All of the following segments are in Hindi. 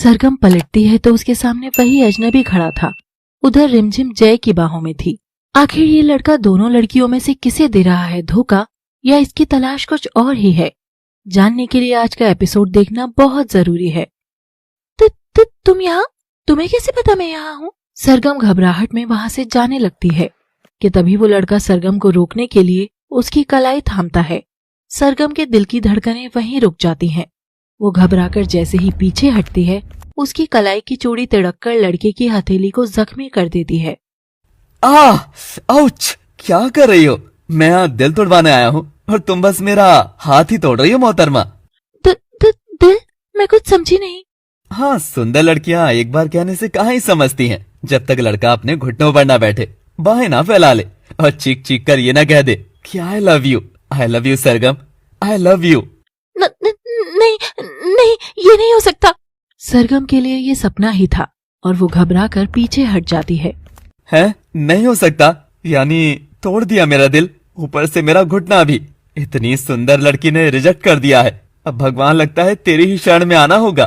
सरगम पलटती है तो उसके सामने वही अजनबी खड़ा था। उधर रिमझिम जय की बाहों में थी। आखिर ये लड़का दोनों लड़कियों में से किसे दे रहा है धोखा, या इसकी तलाश कुछ और ही है? जानने के लिए आज का एपिसोड देखना बहुत जरूरी है। तुम यहाँ? तुम्हें कैसे पता मैं यहाँ हूँ? सरगम घबराहट में वहाँ से जाने लगती है कि तभी वो लड़का सरगम को रोकने के लिए उसकी कलाई थामता है। सरगम के दिल की धड़कनें वहीं रुक जाती हैं। वो घबराकर जैसे ही पीछे हटती है, उसकी कलाई की चूड़ी तिड़ककर लड़के की हथेली को जख्मी कर देती है। आउच! क्या कर रही हो? मैं यहाँ दिल तोड़वाने आया हूँ और तुम बस मेरा हाथ ही तोड़ रही हो मोहतरमा। दिल? मैं कुछ समझी नहीं। हाँ, सुंदर लड़कियाँ एक बार कहने से कहाँ ही समझती हैं। जब तक लड़का अपने घुटनों पर ना बैठे, बाहें ना फैला ले और चीख चीख कर ये ना कह दे कि आई love you Sargam, I love you. नहीं, ये नहीं हो सकता। सरगम के लिए ये सपना ही था और वो घबरा कर पीछे हट जाती है। नहीं हो सकता? यानी तोड़ दिया मेरा दिल, ऊपर से मेरा घुटना भी। इतनी सुंदर लड़की ने रिजेक्ट कर दिया है। अब भगवान लगता है तेरी ही शरण में आना होगा।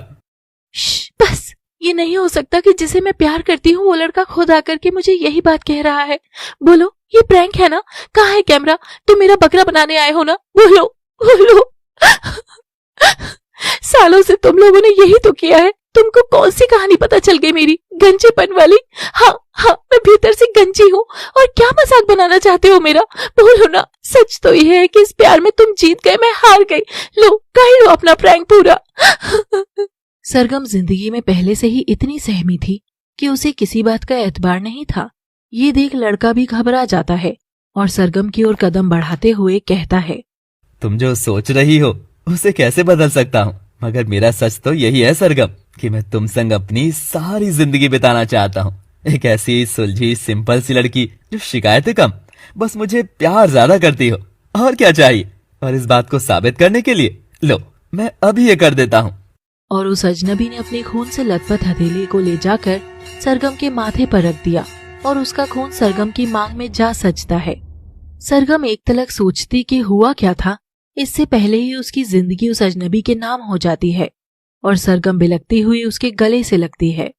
बस, ये नहीं हो सकता कि जिसे मैं प्यार करती हूँ वो लड़का खुद आकर के मुझे यही बात कह रहा है। बोलो, ये प्रैंक है ना? कहाँ है कैमरा? तुम मेरा बकरा बनाने आए हो ना? बोलो बोलो। सालों से तुम लोगों ने यही तो किया है। तुमको कौन सी कहानी पता चल गई मेरी गंजेपन वाली? हाँ, मैं भीतर से गंजी हूँ। और क्या मजाक बनाना चाहते हो मेरा? बोलो ना। सच तो यह है कि इस प्यार में तुम जीत गए, मैं हार गई। लो, कर लो अपना प्रैंक पूरा। सरगम जिंदगी में पहले से ही इतनी सहमी थी कि उसे किसी बात का एतबार नहीं था। ये देख लड़का भी घबरा जाता है और सरगम की ओर कदम बढ़ाते हुए कहता है, तुम जो सोच रही हो उसे कैसे बदल सकता हूँ, मगर मेरा सच तो यही है सरगम कि मैं तुम संग अपनी सारी जिंदगी बिताना चाहता हूँ। एक ऐसी सुलझी सिंपल सी लड़की जो शिकायतें कम, बस मुझे प्यार ज्यादा करती हो। और क्या चाहिए? और इस बात को साबित करने के लिए लो, मैं अभी ये कर देता हूँ। और उस अजनबी ने अपने खून से लथपथ हथेली को ले जाकर सरगम के माथे पर रख दिया और उसका खून सरगम की मांग में जा सजता है। सरगम एक तलक सोचती कि हुआ क्या था, इससे पहले ही उसकी जिंदगी उस अजनबी के नाम हो जाती है और सरगम बिलखती हुई उसके गले से लगती है।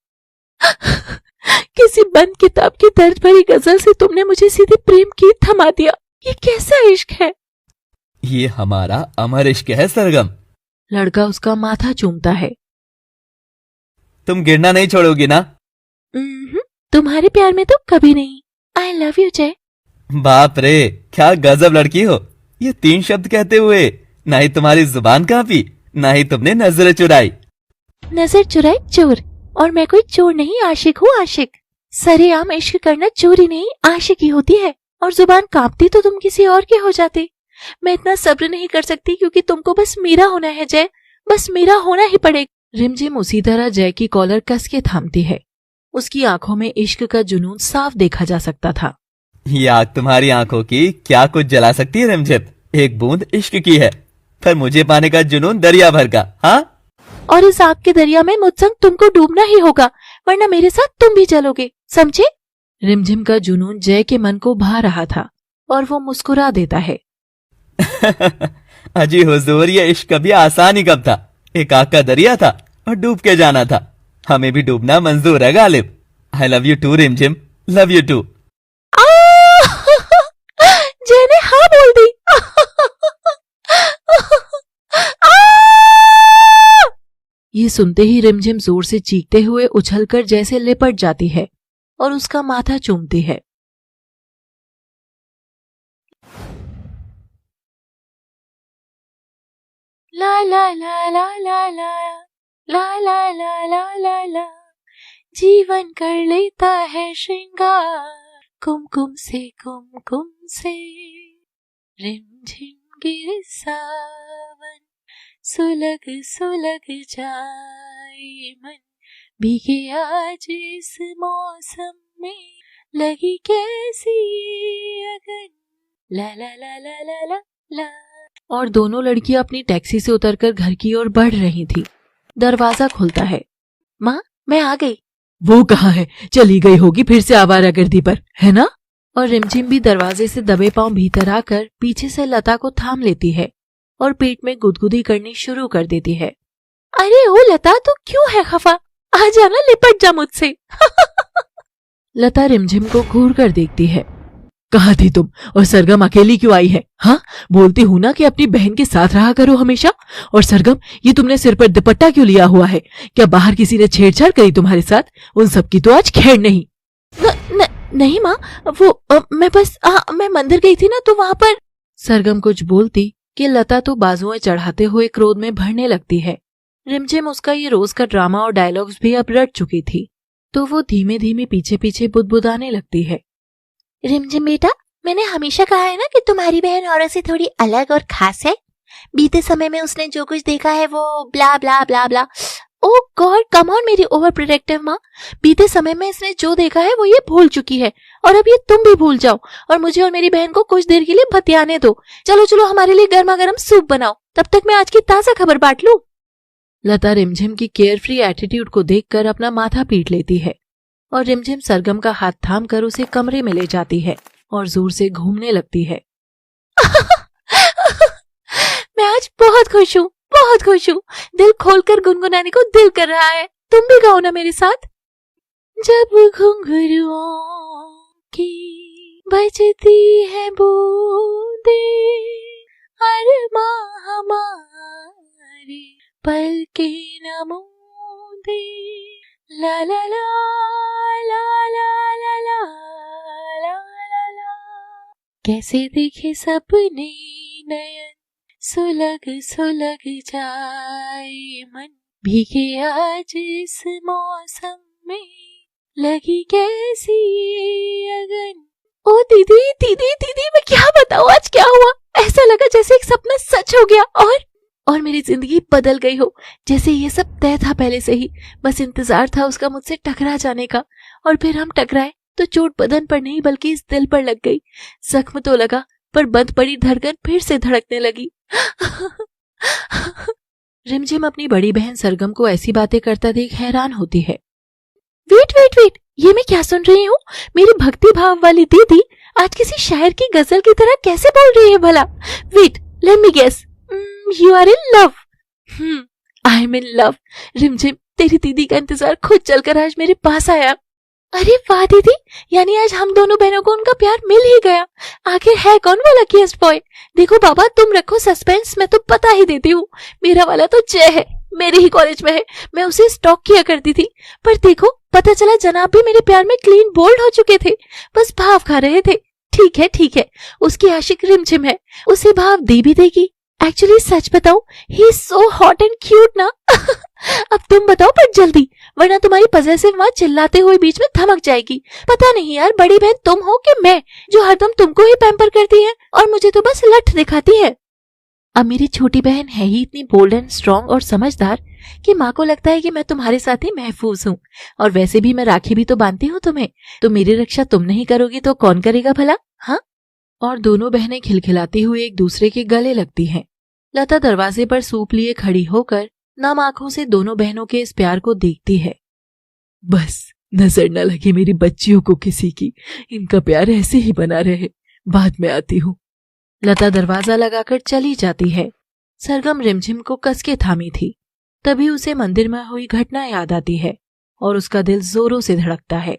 किसी बंद किताब की दर्द भरी गजल से तुमने मुझे सीधे प्रेम की थमा दिया। ये कैसा इश्क है? ये हमारा अमर इश्क है सरगम। लड़का उसका माथा चूमता है। तुम गिरना नहीं छोड़ोगी ना? तुम्हारे प्यार में तो कभी नहीं। आई लव यू जय। बाप रे, क्या गजब लड़की हो। ये 3 शब्द कहते हुए ना ही तुम्हारी जुबान कांपी, ना ही तुमने नजर चुराई। नजर चुराई चोर? और मैं कोई चोर नहीं, आशिक हूँ आशिक। सरेआम इश्क करना चोरी नहीं, आशिकी होती है। और जुबान कांपती तो तुम किसी और के हो जाते। मैं इतना सब्र नहीं कर सकती क्योंकि तुमको बस मेरा होना है जय, बस मेरा होना ही पड़ेगा। रिमझिम उसी तरह जय की कॉलर कस के थामती है। उसकी आंखों में इश्क का जुनून साफ देखा जा सकता था। ये आग तुम्हारी आंखों की क्या कुछ जला सकती है रिमझिम? एक बूंद इश्क की है, पर मुझे पाने का जुनून दरिया भर का। हाँ, और इस आग के दरिया में मुझ संग तुमको डूबना ही होगा, वरना मेरे साथ तुम भी जलोगे, समझे? रिमझिम का जुनून जय के मन को भा रहा था और वो मुस्कुरा देता है। अजी हुजूर, ये इश्क कभी आसान ही कब था। एक आग का दरिया था और डूब के जाना था। हमें भी डूबना मंजूर है Ghalib. I love you too Rimjhim, love you too. Jay ने हाँ बोल दी। ये सुनते ही रिमझिम जोर से चीखते हुए उछलकर जैसे लिपट जाती है और उसका माथा चूमती है। ला ला ला ला ला ला ला ला ला ला ला ला, जीवन कर लेता है श्रृंगार कुमकुम से रिमझिम गिरे सावन, सुलग सुलग जाए मन, भीगे आज इस मौसम में, लगी कैसी अगन, ला ला ला ला ला ला ला। और दोनों लड़कियां अपनी टैक्सी से उतरकर घर की ओर बढ़ रही थी। दरवाजा खुलता है। माँ, मैं आ गई। वो कहाँ है? चली गई होगी फिर से आवारागर्दी पर, है ना? और रिमझिम भी दरवाजे से दबे पांव भीतर आकर पीछे से लता को थाम लेती है और पेट में गुदगुदी करनी शुरू कर देती है। अरे ओ लता, तू क्यों है खफा? आ जाना, लिपट जा मुझसे। लता रिमझिम को घूर कर देखती है। कहाँ थी तुम, और सरगम अकेली क्यों आई है? हाँ, बोलती हूं ना कि अपनी बहन के साथ रहा करो हमेशा। और सरगम, ये तुमने सिर पर दुपट्टा क्यों लिया हुआ है? क्या बाहर किसी ने छेड़छाड़ करी तुम्हारे साथ? उन सब की तो आज खैर नहीं। नहीं माँ, वो मैं मंदिर गई थी ना, तो वहां पर। सरगम कुछ बोलती कि लता तो बाजुएं चढ़ाते हुए क्रोध में भरने लगती है। रिमझिम उसका ये रोज का ड्रामा और डायलॉग्स भी अब रट चुकी थी, तो वो धीमे धीमे पीछे पीछे बुदबुदाने लगती है। रिमझिम बेटा, मैंने हमेशा कहा है ना कि तुम्हारी बहन औरों से थोड़ी अलग और खास है। बीते समय में उसने जो कुछ देखा है वो ब्ला ब्ला ब्ला ब्ला। ओह गॉड, कम ऑन मेरी ओवर प्रोटेक्टिव माँ। बीते समय में इसने जो देखा है वो ये भूल चुकी है, और अब ये तुम भी भूल जाओ और मुझे और मेरी बहन को कुछ देर के लिए बतियाने दो। चलो चलो, हमारे लिए गर्मा गर्म सूप बनाओ, तब तक मैं आज की ताजा खबर बांट लूं। लता रिमझिम की केयरफ्री एटीट्यूड को देखकर अपना माथा पीट लेती है और रिमझिम सरगम का हाथ थाम कर उसे कमरे में ले जाती है और जोर से घूमने लगती है। मैं आज बहुत खुश हूँ, बहुत खुश हूँ। दिल खोलकर गुनगुनाने को दिल कर रहा है। तुम भी गाओ ना मेरे साथ। जब घुंघरुओं की बजती है बूंदे, अरमां हमारे पल के न मूंदे, ला ला ला ला ला ला ला ला ला ला। कैसे देखे सपने नयन, सुलग सुलग जाए मन, भीगे आज इस मौसम में, लगी कैसी अगन। ओ दीदी दीदी दीदी, मैं क्या बताऊं आज क्या हुआ। ऐसा लगा जैसे एक सपना सच हो गया और मेरी जिंदगी बदल गई हो। जैसे ये सब तय था पहले से ही, बस इंतजार था उसका मुझसे टकरा जाने का। और फिर हम टकराए तो चोट बदन पर नहीं बल्कि इस दिल पर लग गई। जख्म तो लगा, पर बंद पड़ी धड़कन फिर से धड़कने लगी। रिमझिम अपनी बड़ी बहन सरगम को ऐसी बातें करता देख हैरान होती है। वेट वेट वेट, ये मैं क्या सुन रही हूँ? मेरी भक्ति भाव वाली दीदी आज किसी शायर की गजल की तरह कैसे बोल रही है भला? Wait, let me guess, you are in love. I am in love. Rimjhim, तेरी दीदी का इंतजार खुद चलकर आज मेरे पास आया। अरे वाह दीदी, यानी आज हम दोनों बहनों को उनका प्यार मिल ही गया। आखिर है कौन वो लकीएस्ट बॉय? देखो बाबा, तुम रखो सस्पेंस, मैं तो बता ही देती हूँ। मेरा वाला तो जय है, मेरे ही कॉलेज में है। मैं उसे स्टॉक किया करती थी, पर देखो पता चला जनाब भी मेरे प्यार में क्लीन बोल्ड हो चुके थे, बस भाव खा रहे थे। ठीक है, उसकी आशिक रिमझिम है, उसे भाव दे भी देगी। एक्चुअली सच बताऊं, he is so hot and cute ना। अब तुम बताओ पर जल्दी, वरना तुम्हारी पजेसिव माँ चिल्लाते हुए बीच में थमक जाएगी। पता नहीं यार, बड़ी बहन तुम हो कि मैं, जो हरदम तुमको ही पैम्पर करती है और मुझे तो बस लठ दिखाती है। अब मेरी छोटी बहन है ही इतनी बोल्ड एंड स्ट्रॉन्ग और समझदार कि माँ को लगता है कि मैं तुम्हारे साथ ही महफूज हूँ। और वैसे भी मैं राखी भी तो बांधती हूँ तुम्हें, तो मेरी रक्षा तुम नहीं करोगी तो कौन करेगा भला? हाँ। और दोनों बहनें खिलखिलाती हुई एक दूसरे के गले लगती हैं। लता दरवाजे पर सूप लिए खड़ी होकर नम आंखों से दोनों बहनों के इस प्यार को देखती है। बस नजर न लगे मेरी बच्चियों को किसी की, इनका प्यार ऐसे ही बना रहे, बाद में आती हूँ। लता दरवाजा लगाकर चली जाती है। सरगम रिमझिम को कसके थामी थी। तभी उसे मंदिर में हुई घटना याद आती है और उसका दिल जोरों से धड़कता है।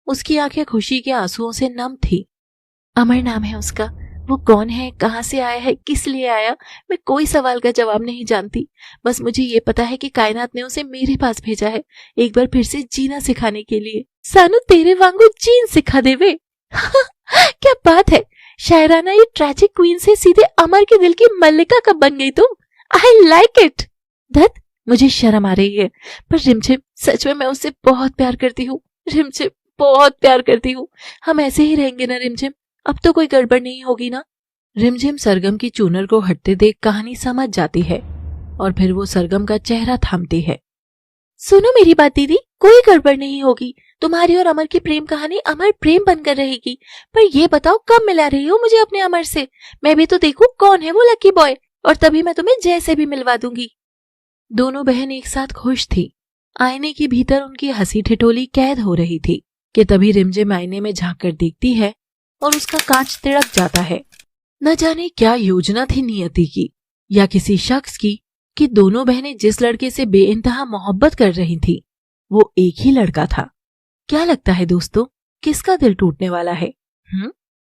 उसकी आंखें खुशी के आंसुओं से नम थी। अमर नाम है उसका। वो कौन है, कहाँ से आया है, किस लिए आया, मैं कोई सवाल का जवाब नहीं जानती। बस मुझे ये पता है कि कायनात ने उसे मेरे पास भेजा है, एक बार फिर से जीना सिखाने के लिए। सानू तेरे वांगू जीन सिखा देवे। क्या बात है, शायराना ये ट्रैजिक क्वीन से सीधे अमर के दिल की मल्लिका कब बन गई तुम? I like it. धत, मुझे शर्म आ रही है, पर रिमझिम सच में मैं उससे बहुत प्यार करती हूँ। रिमझिम, बहुत प्यार करती हूँ। हम ऐसे ही रहेंगे ना रिमझिम? अब तो कोई गड़बड़ नहीं होगी ना? रिमझिम सरगम की चूनर को हटते देख कहानी समझ जाती है और फिर वो सरगम का चेहरा थामती है। सुनो मेरी बात दीदी, कोई गड़बड़ नहीं होगी। तुम्हारी और अमर की प्रेम कहानी अमर प्रेम बनकर रहेगी। पर ये बताओ कब मिला रही हो मुझे अपने अमर से? मैं भी तो देखूं कौन है वो लकी बॉय, और तभी मैं तुम्हें जय से भी मिलवा दूंगी। दोनों बहन एक साथ खुश थी। आईने के भीतर उनकी हंसी ठिठोली कैद हो रही थी कि तभी रिमझिम आईने में झांक कर देखती है और उसका कांच तिड़क जाता है। न जाने क्या योजना थी नियति की या किसी शख्स की कि दोनों बहनें जिस लड़के से बेइंतहा मोहब्बत कर रही थी वो एक ही लड़का था। क्या लगता है दोस्तों, किसका दिल टूटने वाला है?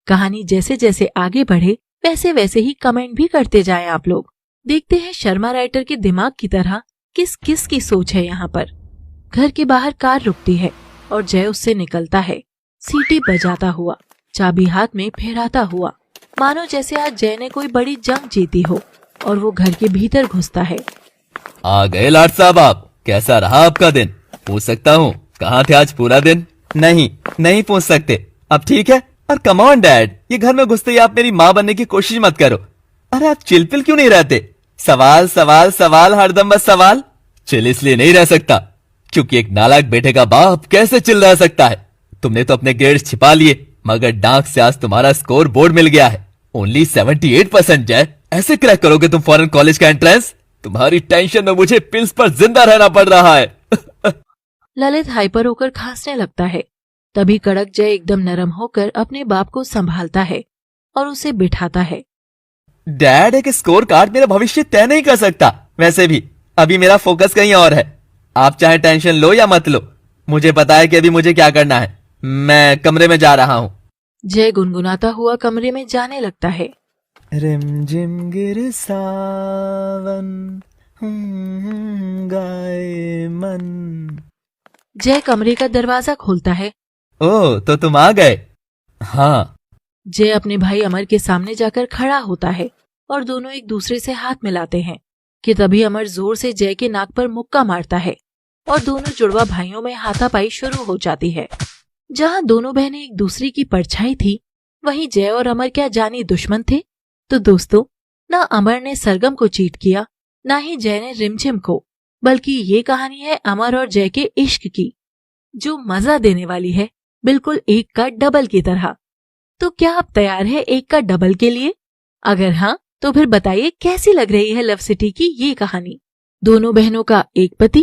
कहानी जैसे जैसे आगे बढ़े वैसे वैसे ही कमेंट भी करते जाएं आप लोग। देखते हैं शर्मा राइटर के दिमाग की तरह किस किस की सोच है यहाँ पर। घर के बाहर कार रुकती है और जय उससे निकलता है, सीटी बजाता हुआ, चाबी हाथ में फहराता हुआ, मानो जैसे आज जय ने कोई बड़ी जंग जीती हो। और वो घर के भीतर घुसता है। आ गए लाट साहब आप, कैसा रहा आपका दिन? पूछ सकता हूँ कहाँ थे आज पूरा दिन? नहीं, नहीं पूछ सकते। अब ठीक है। और कम ऑन डैड, ये घर में घुसते ही आप मेरी माँ बनने की कोशिश मत करो। अरे आप चिलपिल क्यों नहीं रहते? सवाल सवाल सवाल, हरदम बस सवाल। चिल इसलिए नहीं रह सकता क्योंकि एक नालायक बेटे का बाप कैसे चिल रह सकता है? तुमने तो अपने ग्रेड्स छिपा लिए, मगर डांक से आज तुम्हारा स्कोर बोर्ड मिल गया है, ओनली 78%। जय, ऐसे क्रैक करोगे तुम फॉरेन कॉलेज का एंट्रेंस? तुम्हारी टेंशन में मुझे पिल्स पर जिंदा रहना पड़ रहा है। ललित हाइपर होकर खांसने लगता है। तभी कड़क जय एकदम नरम होकर अपने बाप को संभालता है और उसे बिठाता है। डैड, एक स्कोर कार्ड मेरा भविष्य तय नहीं कर सकता। वैसे भी अभी मेरा फोकस कहीं और है। आप चाहे टेंशन लो या मत लो, मुझे पता है कि अभी मुझे क्या करना है। मैं कमरे में जा रहा हूँ। जय गुनगुनाता हुआ कमरे में जाने लगता है। रिमझिम गिर सावन, गाए मन। जय कमरे का दरवाजा खोलता है। ओह, तो तुम आ गए। हाँ। जय अपने भाई अमर के सामने जाकर खड़ा होता है और दोनों एक दूसरे से हाथ मिलाते हैं कि तभी अमर जोर से जय के नाक पर मुक्का मारता है और दोनों जुड़वा भाइयों में हाथापाई शुरू हो जाती है। जहाँ दोनों बहनें एक दूसरे की परछाई थी, वहीं जय और अमर क्या जानी दुश्मन थे? तो दोस्तों, न अमर ने सरगम को चीट किया, न ही जय ने रिमझिम को, बल्कि ये कहानी है अमर और जय के इश्क की, जो मजा देने वाली है, बिल्कुल एक का डबल की तरह। तो क्या आप तैयार है एक का डबल के लिए? अगर हाँ, तो फिर बताइए कैसी लग रही है लव सिटी की ये कहानी। दोनों बहनों का एक पति